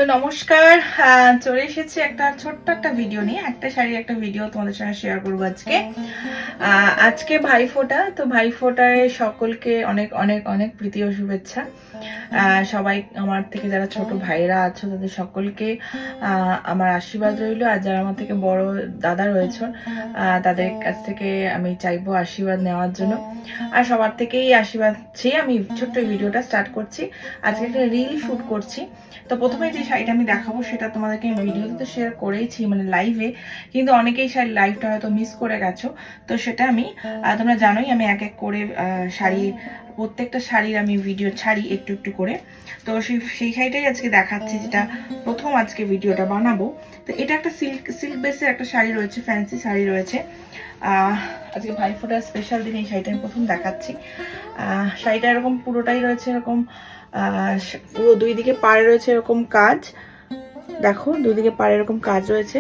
তো নমস্কার, চলে এসেছি একটা ছোট্ট একটা ভিডিও নিয়ে। একটা শাড়ির একটা ভিডিও তোমাদের সঙ্গে শেয়ার করবো আজকে। আজকে ভাইফোঁটা, তো ভাইফোঁটায় সকলকে অনেক অনেক অনেক প্রীতি ও শুভেচ্ছা। সবাই আমার থেকে যারা ছোট ভাইরা আছো তাদের সকলকে আমার আশীর্বাদ রইল। আর যারা আমার থেকে বড় দাদা রয়েছে তাদের কাছ থেকে আমি চাইবো আশীর্বাদ নেওয়ার জন্য। আর সবার থেকেই আশীর্বাদ চেয়ে আমি ছোট্ট ভিডিওটা স্টার্ট করছি। আজকে একটা রিল শুট করছি। তো প্রথমে যে শাড়িটা আমি দেখাবো সেটা তোমাদেরকে ভিডিওতে তো শেয়ার করেইছি, মানে লাইভে, কিন্তু অনেকেই শাড়ি লাইভটা হয়তো মিস করে গেছো। তো সেটা আমি তোমরা জানোই আমি এক এক করে শাড়ি, প্রত্যেকটা শাড়ির আমি ভিডিও ছাড়ি একটু একটু করে। তো সেই শাড়িটাই আজকে দেখাচ্ছি, যেটা প্রথম আজকে ভিডিওটা বানাবো। তো এটা একটা সিল্ক বেসের একটা শাড়ি রয়েছে, ফ্যান্সি শাড়ি রয়েছে। আজকে ভাইফোঁটার স্পেশাল দিন এই শাড়িটা আমি প্রথম দেখাচ্ছি। শাড়িটা এরকম পুরোটাই রয়েছে এরকম, পুরো দুই দিকে পাড়ে রয়েছে এরকম কাজ। দেখো দুই দিকে পাড়ে এরকম কাজ রয়েছে।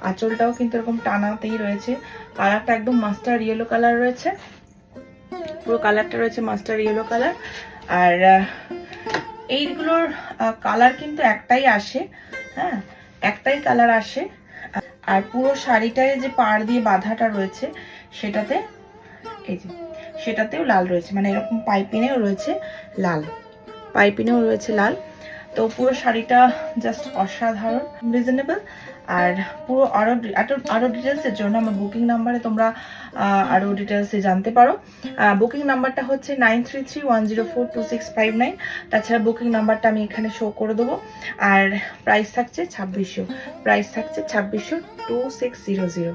আঁচলটাও কিন্তু এরকম টানাতেই রয়েছে। কালারটা একদম মাস্টার ইয়েলো কালার রয়েছে, পুরো কালারটা রয়েছে মাস্টার ইয়েলো কালার। আর এইগুলোর কালার কিন্তু একটাই আসে, হ্যাঁ একটাই কালার আসে। আর পুরো শাড়িটায় যে পাড় দিয়ে বাঁধাটা রয়েছে সেটাতে এই যে সেটাতেও লাল রয়েছে, মানে এরকম পাইপিনেও রয়েছে লাল, পাইপিনেও রয়েছে লাল। তো পুরো শাড়িটা জাস্ট অসাধারণ, রিজনেবল। আর পুরো আরো ডিটেলসের জন্য আমার বুকিং নাম্বারে তোমরা আরো ডিটেলসে জানতে পারো। বুকিং নাম্বারটা হচ্ছে 9331042659। তাছাড়া বুকিং নাম্বারটা আমি এখানে শো করে দেবো। আর প্রাইস থাকছে 2600, প্রাইস থাকছে 2600, 2600।